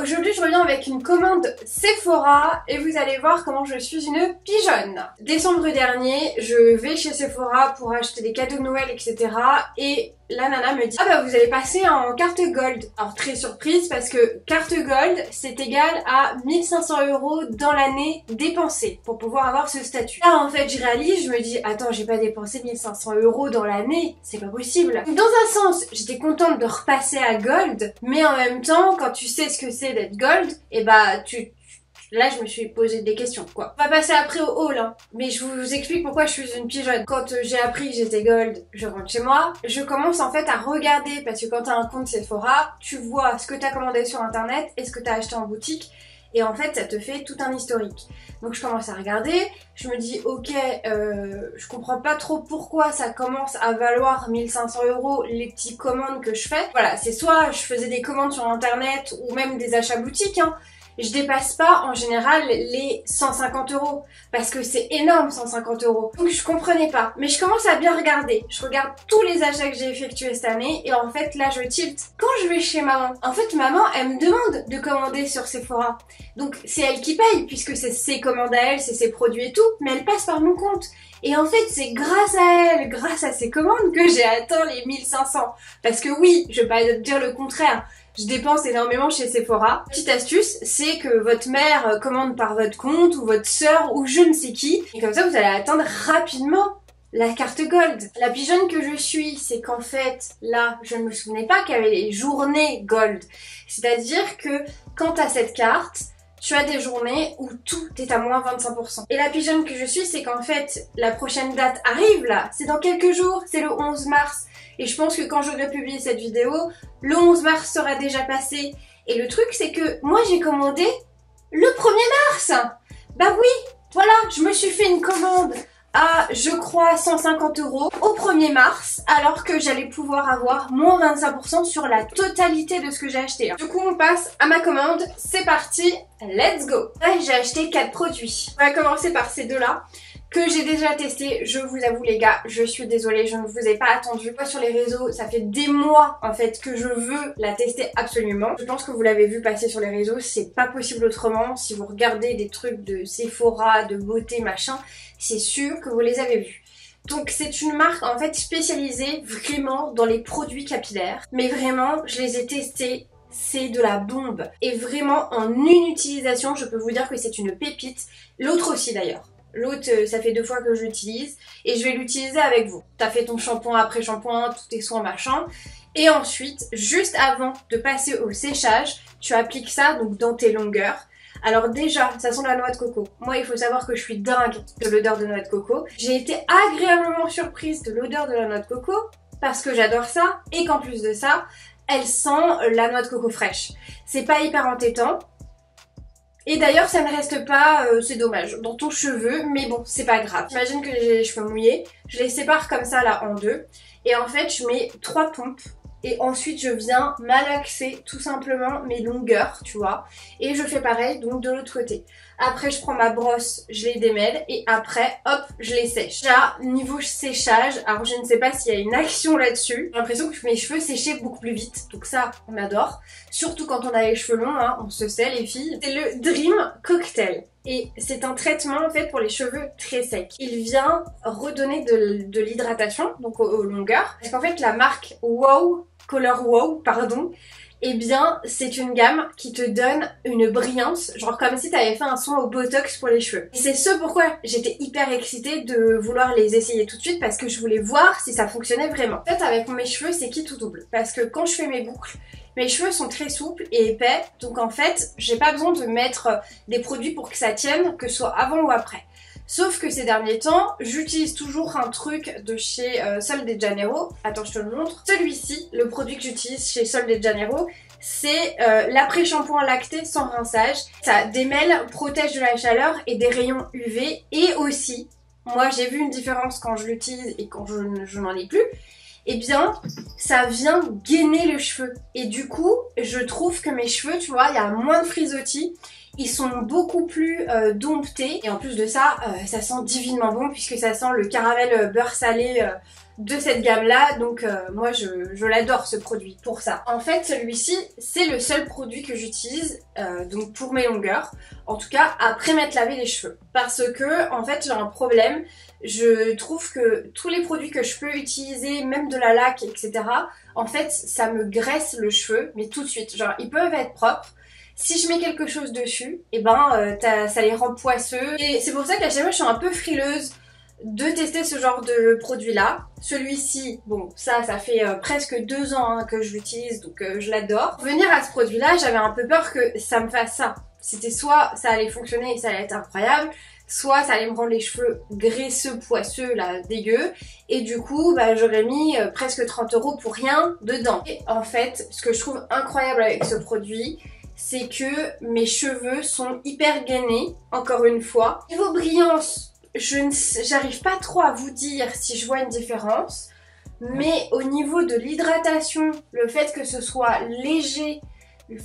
aujourd'hui je reviens avec une commande Sephora et vous allez voir comment je suis une pigeonne. Décembre dernier, je vais chez Sephora pour acheter des cadeaux de Noël, etc. Et la nana me dit ah bah vous allez passer en carte gold. Alors très surprise parce que carte gold c'est égal à 1500 € dans l'année dépensée pour pouvoir avoir ce statut. Là en fait je réalise, je me dis attends j'ai pas dépensé 1500 € dans l'année, c'est pas possible. Dans un sens j'étais contente de repasser à gold, mais en même temps quand tu sais ce que c'est d'être gold, et bah là, je me suis posé des questions, quoi. On va passer après au haul, hein. Mais je vous explique pourquoi je suis une pigeonne. Quand j'ai appris que j'étais gold, je rentre chez moi. Je commence en fait à regarder, parce que quand t'as un compte Sephora, tu vois ce que t'as commandé sur internet et ce que t'as acheté en boutique. Et en fait, ça te fait tout un historique. Donc je commence à regarder, je me dis ok, je comprends pas trop pourquoi ça commence à valoir 1500 € les petites commandes que je fais. Voilà, c'est soit je faisais des commandes sur internet ou même des achats boutiques, hein. Je dépasse pas en général les 150 € parce que c'est énorme 150 €. Donc je comprenais pas. Mais je commence à bien regarder. Je regarde tous les achats que j'ai effectués cette année et en fait là je tilt. Quand je vais chez maman, en fait maman elle me demande de commander sur Sephora. Donc c'est elle qui paye puisque c'est ses commandes à elle, c'est ses produits et tout, mais elle passe par mon compte. Et en fait c'est grâce à elle, grâce à ses commandes que j'ai atteint les 1500. Parce que oui, je vais pas dire le contraire. Je dépense énormément chez Sephora. Petite astuce, c'est que votre mère commande par votre compte ou votre sœur ou je ne sais qui. Et comme ça, vous allez atteindre rapidement la carte gold. La pigeonne que je suis, c'est qu'en fait, là, je ne me souvenais pas qu'il y avait les journées gold. C'est-à-dire que quand tu as cette carte, tu as des journées où tout est à moins 25%. Et la pigeonne que je suis, c'est qu'en fait, la prochaine date arrive là. C'est dans quelques jours, c'est le 11 mars. Et je pense que quand j'aurai publié cette vidéo, le 11 mars sera déjà passé. Et le truc, c'est que moi, j'ai commandé le 1er mars. Bah oui, voilà, je me suis fait une commande à, je crois, 150 € au 1er mars, alors que j'allais pouvoir avoir moins 25% sur la totalité de ce que j'ai acheté. Du coup, on passe à ma commande. C'est parti, let's go. Là, j'ai acheté 4 produits. On va commencer par ces deux-là, que j'ai déjà testé. Je vous avoue les gars, je suis désolée, je ne vous ai pas attendu. Moi sur les réseaux, ça fait des mois en fait que je veux la tester absolument. Je pense que vous l'avez vu passer sur les réseaux, c'est pas possible autrement. Si vous regardez des trucs de Sephora, de beauté, machin, c'est sûr que vous les avez vus. Donc c'est une marque en fait spécialisée vraiment dans les produits capillaires. Mais vraiment, je les ai testés. C'est de la bombe. Et vraiment en une utilisation, je peux vous dire que c'est une pépite. L'autre aussi d'ailleurs. L'autre, ça fait 2 fois que je l'utilise et je vais l'utiliser avec vous. T'as fait ton shampoing après shampoing, tous tes soins machin. Et ensuite, juste avant de passer au séchage, tu appliques ça donc dans tes longueurs. Alors déjà, ça sent la noix de coco. Moi, il faut savoir que je suis dingue de l'odeur de noix de coco. J'ai été agréablement surprise de l'odeur de la noix de coco parce que j'adore ça et qu'en plus de ça, elle sent la noix de coco fraîche. C'est pas hyper entêtant. Et d'ailleurs ça ne reste pas, c'est dommage, dans ton cheveu, mais bon c'est pas grave. J'imagine que j'ai les cheveux mouillés, je les sépare comme ça là en deux. Et en fait je mets 3 pompes et ensuite je viens malaxer tout simplement mes longueurs, tu vois. Et je fais pareil donc de l'autre côté. Après je prends ma brosse, je les démêle et après hop je les sèche. Là niveau séchage, alors je ne sais pas s'il y a une action là-dessus. J'ai l'impression que mes cheveux séchaient beaucoup plus vite, donc ça on adore. Surtout quand on a les cheveux longs, hein, on se sait les filles. C'est le Dream Cocktail. Et c'est un traitement en fait pour les cheveux très secs. Il vient redonner de l'hydratation, donc aux longueurs. Parce qu'en fait la marque Wow, Color Wow, pardon, eh bien c'est une gamme qui te donne une brillance, genre comme si tu avais fait un soin au botox pour les cheveux. Et c'est ce pourquoi j'étais hyper excitée de vouloir les essayer tout de suite, parce que je voulais voir si ça fonctionnait vraiment. En fait avec mes cheveux c'est qui tout double, parce que quand je fais mes boucles, mes cheveux sont très souples et épais, donc en fait j'ai pas besoin de mettre des produits pour que ça tienne, que ce soit avant ou après. Sauf que ces derniers temps, j'utilise toujours un truc de chez Sol de Janeiro. Attends, je te le montre. Celui-ci, le produit que j'utilise chez Sol de Janeiro, c'est l'après-shampoing lacté sans rinçage. Ça démêle, protège de la chaleur et des rayons UV. Et aussi, moi j'ai vu une différence quand je l'utilise et quand je n'en ai plus. Eh bien, ça vient gainer le cheveu. Et du coup, je trouve que mes cheveux, tu vois, il y a moins de frisottis. Ils sont beaucoup plus domptés. Et en plus de ça, ça sent divinement bon puisque ça sent le caramel beurre salé de cette gamme là, donc moi je l'adore ce produit pour ça. En fait celui-ci c'est le seul produit que j'utilise donc pour mes longueurs, en tout cas après m'être lavé les cheveux, parce que en fait j'ai un problème, je trouve que tous les produits que je peux utiliser, même de la laque etc, en fait ça me graisse le cheveu, mais tout de suite, genre ils peuvent être propres, si je mets quelque chose dessus, et ben ça les rend poisseux, et c'est pour ça qu'à chaque fois je suis un peu frileuse de tester ce genre de produit là. Celui-ci, bon ça fait presque 2 ans hein, que je l'utilise, donc je l'adore. Pour venir à ce produit là, j'avais un peu peur que ça me fasse ça. C'était soit ça allait fonctionner et ça allait être incroyable, soit ça allait me rendre les cheveux graisseux, poisseux, là, dégueu, et du coup bah, j'aurais mis presque 30 € pour rien dedans. Et en fait, ce que je trouve incroyable avec ce produit, c'est que mes cheveux sont hyper gainés, encore une fois. Niveau brillance, j'arrive pas trop à vous dire si je vois une différence, mais au niveau de l'hydratation, le fait que ce soit léger,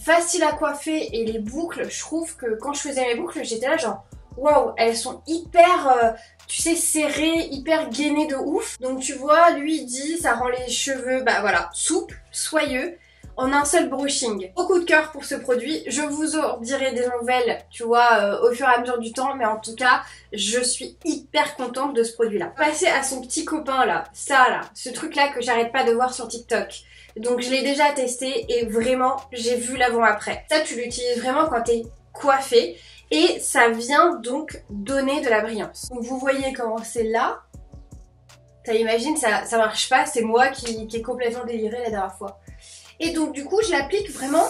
facile à coiffer et les boucles, je trouve que quand je faisais mes boucles, j'étais là genre waouh, elles sont hyper, tu sais, serrées, hyper gainées de ouf. Donc tu vois, lui il dit ça rend les cheveux, bah voilà, souples, soyeux, en un seul brushing. Beaucoup de cœur pour ce produit, je vous en dirai des nouvelles, tu vois, au fur et à mesure du temps, mais en tout cas, je suis hyper contente de ce produit-là. Passer à son petit copain là, ça là, ce truc-là que j'arrête pas de voir sur TikTok. Donc je l'ai déjà testé et vraiment, j'ai vu l'avant-après. Ça, tu l'utilises vraiment quand t'es coiffée et ça vient donc donner de la brillance. Donc vous voyez comment c'est là. Ça imagine, ça marche pas, c'est moi qui ai complètement déliré la dernière fois. Et donc du coup je l'applique vraiment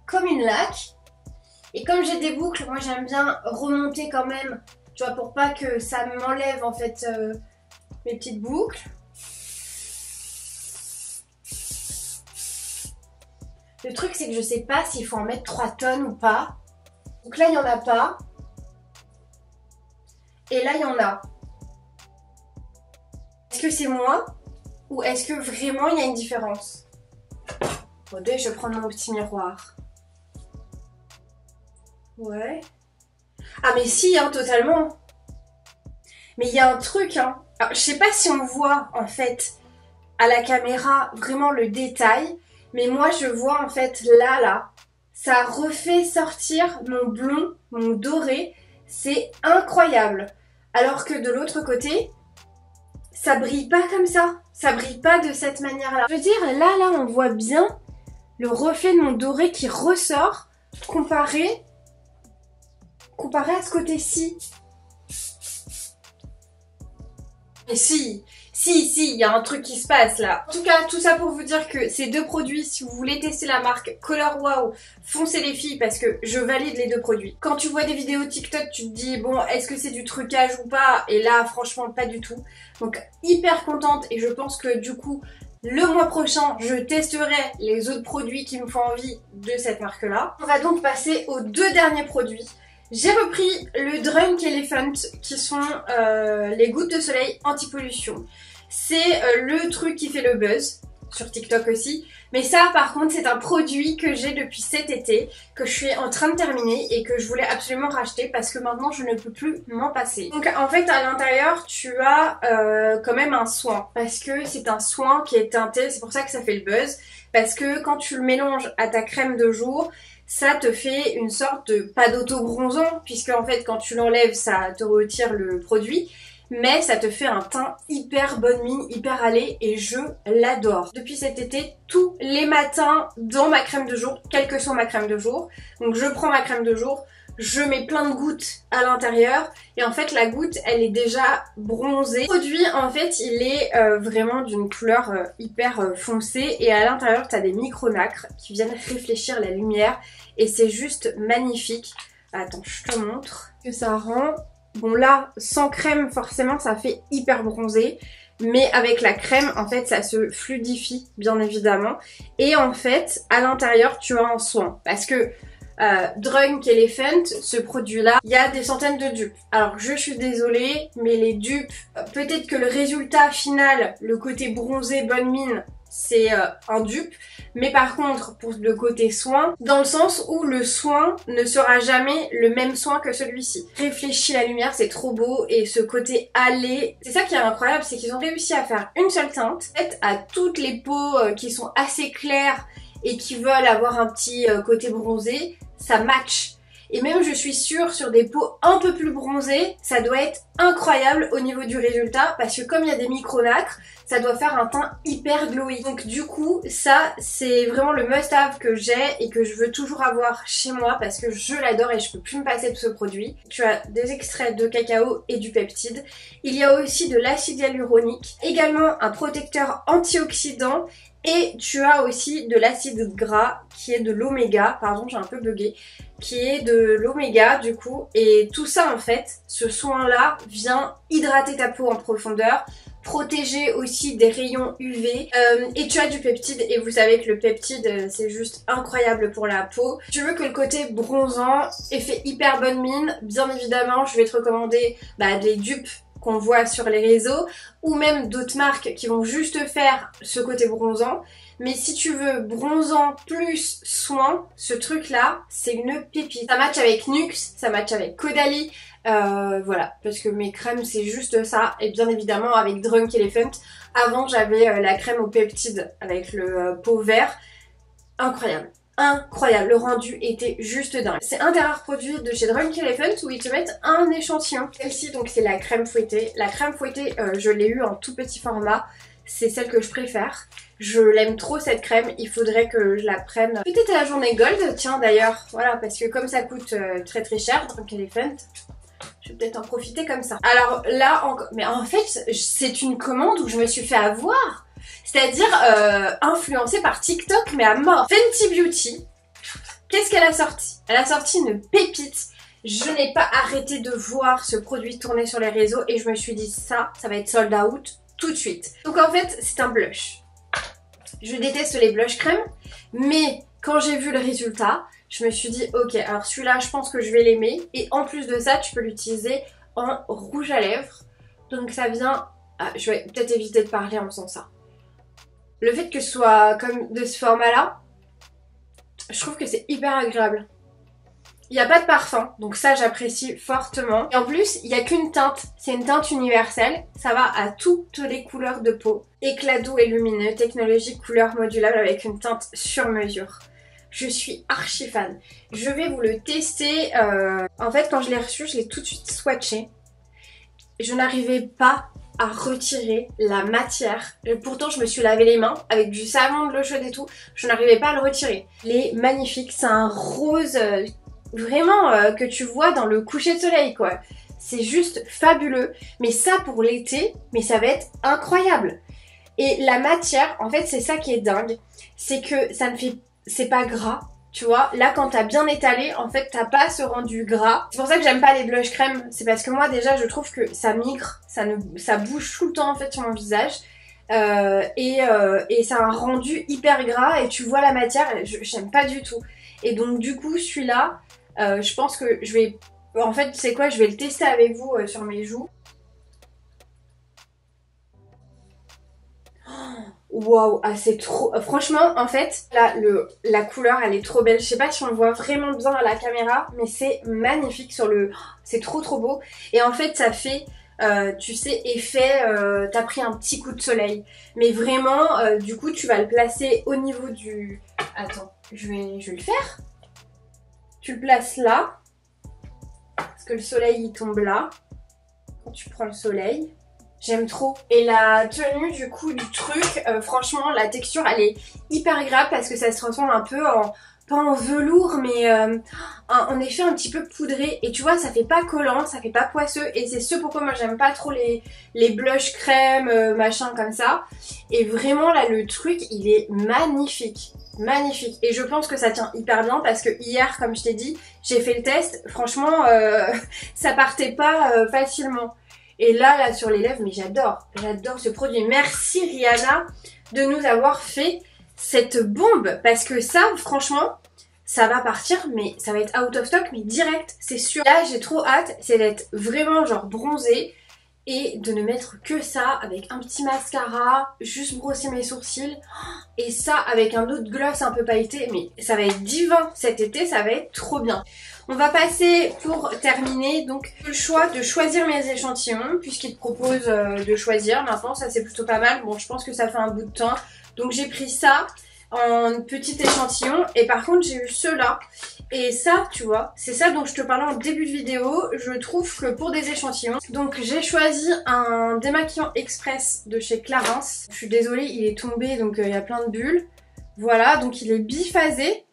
comme une laque. Et comme j'ai des boucles, moi j'aime bien remonter quand même, tu vois, pour pas que ça m'enlève en fait mes petites boucles. Le truc c'est que je sais pas s'il faut en mettre 3 tonnes ou pas. Donc là il y en a pas. Et là il y en a. Est-ce que c'est moi ? Ou est-ce que vraiment il y a une différence? Attendez, je vais prendre mon petit miroir. Ouais. Ah mais si, hein, totalement. Mais il y a un truc, hein. Alors, je sais pas si on voit, en fait, à la caméra, vraiment le détail. Mais moi, je vois, en fait, là, ça refait sortir mon blond, mon doré. C'est incroyable. Alors que de l'autre côté, ça brille pas comme ça. Ça brille pas de cette manière-là. Je veux dire, là, on voit bien le reflet de mon doré qui ressort comparé à ce côté-ci. Mais si, il y a un truc qui se passe là. En tout cas, tout ça pour vous dire que ces deux produits, si vous voulez tester la marque Color Wow, foncez les filles parce que je valide les deux produits. Quand tu vois des vidéos TikTok, tu te dis bon, est-ce que c'est du trucage ou pas? Et là, franchement, pas du tout. Donc hyper contente et je pense que du coup, le mois prochain, je testerai les autres produits qui me font envie de cette marque-là. On va donc passer aux deux derniers produits. J'ai repris le Drunk Elephant qui sont les gouttes de soleil anti-pollution. C'est le truc qui fait le buzz sur TikTok aussi. Mais ça par contre c'est un produit que j'ai depuis cet été, que je suis en train de terminer et que je voulais absolument racheter parce que maintenant je ne peux plus m'en passer. Donc en fait à l'intérieur tu as quand même un soin parce que c'est un soin qui est teinté, c'est pour ça que ça fait le buzz. Parce que quand tu le mélanges à ta crème de jour, ça te fait une sorte de pas d'auto-bronzant puisque en fait quand tu l'enlèves ça te retire le produit. Mais ça te fait un teint hyper bonne mine, hyper allé et je l'adore. Depuis cet été, tous les matins dans ma crème de jour, quelle que soit ma crème de jour, donc je prends ma crème de jour, je mets plein de gouttes à l'intérieur et en fait la goutte elle est déjà bronzée. Le produit en fait il est vraiment d'une couleur hyper foncée et à l'intérieur tu as des micro-nacres qui viennent réfléchir la lumière et c'est juste magnifique. Attends, je te montre que ça rend... Bon là, sans crème forcément ça fait hyper bronzé, mais avec la crème en fait ça se fluidifie bien évidemment. Et en fait à l'intérieur tu as un soin parce que Drunk Elephant, ce produit là, il y a des centaines de dupes. Alors je suis désolée mais les dupes, peut-être que le résultat final, le côté bronzé bonne mine, c'est un dupe, mais par contre pour le côté soin, dans le sens où le soin ne sera jamais le même soin que celui-ci. Réfléchis la lumière, c'est trop beau, et ce côté allé, c'est ça qui est incroyable, c'est qu'ils ont réussi à faire une seule teinte, faite à toutes les peaux qui sont assez claires et qui veulent avoir un petit côté bronzé, ça match. Et même je suis sûre sur des peaux un peu plus bronzées, ça doit être incroyable au niveau du résultat parce que comme il y a des micro-nacres, ça doit faire un teint hyper glowy. Donc du coup, ça c'est vraiment le must-have que j'ai et que je veux toujours avoir chez moi parce que je l'adore et je peux plus me passer de ce produit. Tu as des extraits de cacao et du peptide. Il y a aussi de l'acide hyaluronique, également un protecteur antioxydant. Et tu as aussi de l'acide gras qui est de l'oméga, pardon j'ai un peu bugué, qui est de l'oméga du coup. Et tout ça en fait, ce soin là vient hydrater ta peau en profondeur, protéger aussi des rayons UV. Et tu as du peptide et vous savez que le peptide c'est juste incroyable pour la peau. Tu veux que le côté bronzant, effet hyper bonne mine, bien évidemment je vais te recommander des dupes qu'on voit sur les réseaux ou même d'autres marques qui vont juste faire ce côté bronzant. Mais si tu veux bronzant plus soin, ce truc là c'est une pépite. Ça match avec Nux, ça match avec Caudalie, voilà, parce que mes crèmes c'est juste ça. Et bien évidemment avec Drunk Elephant. Avant j'avais la crème au peptide avec le pot vert, incroyable. Incroyable, le rendu était juste dingue. C'est un des rares produits de chez Drunk Elephant où ils te mettent un échantillon. Celle-ci donc c'est la crème fouettée. La crème fouettée je l'ai eu en tout petit format, c'est celle que je préfère. Je l'aime trop cette crème, il faudrait que je la prenne peut-être à la journée gold, tiens d'ailleurs, voilà, parce que comme ça coûte très très cher, Drunk Elephant, je vais peut-être en profiter comme ça. Alors là, mais en fait c'est une commande où je me suis fait avoir. C'est-à-dire influencée par TikTok mais à mort. Fenty Beauty, qu'est-ce qu'elle a sorti? Elle a sorti une pépite. Je n'ai pas arrêté de voir ce produit tourner sur les réseaux et je me suis dit ça va être sold out tout de suite. Donc en fait c'est un blush. Je déteste les blush crème, mais quand j'ai vu le résultat, je me suis dit ok, alors celui-là je pense que je vais l'aimer. Et en plus de ça tu peux l'utiliser en rouge à lèvres. Donc ça vient... Ah, je vais peut-être éviter de parler en faisant ça. Le fait que ce soit comme de ce format là, je trouve que c'est hyper agréable. Il n'y a pas de parfum, donc ça j'apprécie fortement. Et en plus, il n'y a qu'une teinte, c'est une teinte universelle. Ça va à toutes les couleurs de peau. Éclat doux et lumineux, technologie couleur modulable avec une teinte sur mesure. Je suis archi fan. Je vais vous le tester. En fait, quand je l'ai reçu, je l'ai tout de suite swatché. Je n'arrivais pas à retirer la matière. Et pourtant je me suis lavé les mains avec du savon, de l'eau chaude et tout, je n'arrivais pas à le retirer. Il est magnifique, c'est un rose vraiment que tu vois dans le coucher de soleil quoi. C'est juste fabuleux, mais ça pour l'été, mais ça va être incroyable. Et la matière, en fait c'est ça qui est dingue, c'est que ça ne fait, c'est pas gras. Tu vois, là quand t'as bien étalé, en fait t'as pas ce rendu gras. C'est pour ça que j'aime pas les blush crème. C'est parce que moi déjà je trouve que ça migre, ça bouge tout le temps en fait sur mon visage. Et ça a un rendu hyper gras et tu vois la matière, j'aime pas du tout. Et donc du coup celui-là, je pense que je vais... En fait c'est quoi, je vais le tester avec vous sur mes joues. Waouh, ah c'est trop... Franchement, en fait, là, la couleur, elle est trop belle. Je sais pas si on le voit vraiment bien à la caméra, mais c'est magnifique sur le... C'est trop trop beau. Et en fait, ça fait, tu sais, effet... T'as pris un petit coup de soleil. Mais vraiment, du coup, tu vas le placer au niveau du... Attends, je vais le faire. Tu le places là. Parce que le soleil, il tombe là. Quand tu prends le soleil... J'aime trop. Et la tenue du coup du truc, franchement la texture elle est hyper agréable parce que ça se transforme un peu en, pas en velours mais en effet un petit peu poudré. Et tu vois ça fait pas collant, ça fait pas poisseux. Et c'est ce pourquoi moi j'aime pas trop les blush crème machin comme ça. Et vraiment là le truc il est magnifique. Magnifique. Et je pense que ça tient hyper bien parce que hier comme je t'ai dit j'ai fait le test. Franchement ça partait pas facilement. Et là sur les lèvres, mais j'adore ce produit. Merci Rihanna de nous avoir fait cette bombe. Parce que ça, franchement, ça va partir, mais ça va être out of stock, mais direct, c'est sûr. Là, j'ai trop hâte, c'est d'être vraiment genre bronzée et de ne mettre que ça avec un petit mascara, juste brosser mes sourcils et ça avec un autre gloss un peu pailleté. Mais ça va être divin cet été, ça va être trop bien. On va passer pour terminer donc le choix de choisir mes échantillons puisqu'il te propose de choisir. Maintenant ça c'est plutôt pas mal. Bon je pense que ça fait un bout de temps. Donc j'ai pris ça en petit échantillon et par contre j'ai eu ceux-là. Et ça, tu vois, c'est ça dont je te parlais en début de vidéo. Je trouve que pour des échantillons, donc j'ai choisi un démaquillant express de chez Clarins. Je suis désolée, il est tombé, donc il y a plein de bulles. Voilà, donc il est biphasé.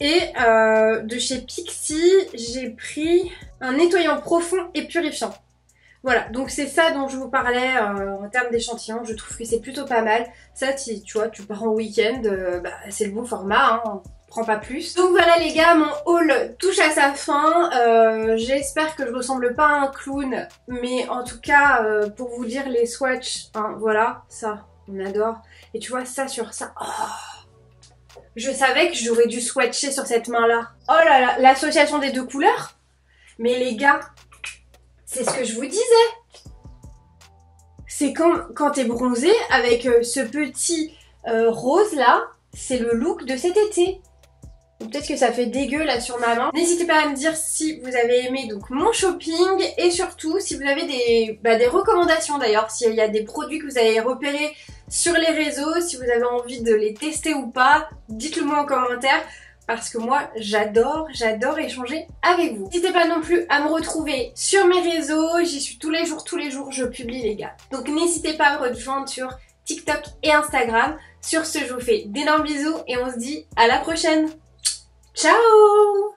Et de chez Pixi, j'ai pris un nettoyant profond et purifiant. Voilà, donc c'est ça dont je vous parlais en termes d'échantillons. Je trouve que c'est plutôt pas mal. Ça, tu vois, tu pars en week-end, c'est le bon format, hein. Prends pas plus. Donc voilà les gars, mon haul touche à sa fin. J'espère que je ressemble pas à un clown, mais en tout cas pour vous dire les swatchs, hein, voilà, ça on adore. Et tu vois ça sur ça, oh, je savais que j'aurais dû swatcher sur cette main là. Oh là là, l'association des deux couleurs. Mais les gars, c'est ce que je vous disais. C'est quand t'es bronzé avec ce petit rose là, c'est le look de cet été. Peut-être que ça fait dégueu là sur ma main. N'hésitez pas à me dire si vous avez aimé donc mon shopping et surtout si vous avez des recommandations d'ailleurs, s'il y a des produits que vous avez repérés sur les réseaux, si vous avez envie de les tester ou pas, dites-le moi en commentaire parce que moi j'adore échanger avec vous. N'hésitez pas non plus à me retrouver sur mes réseaux, j'y suis tous les jours je publie les gars. Donc n'hésitez pas à me rejoindre sur TikTok et Instagram. Sur ce, je vous fais d'énormes bisous et on se dit à la prochaine. Ciao!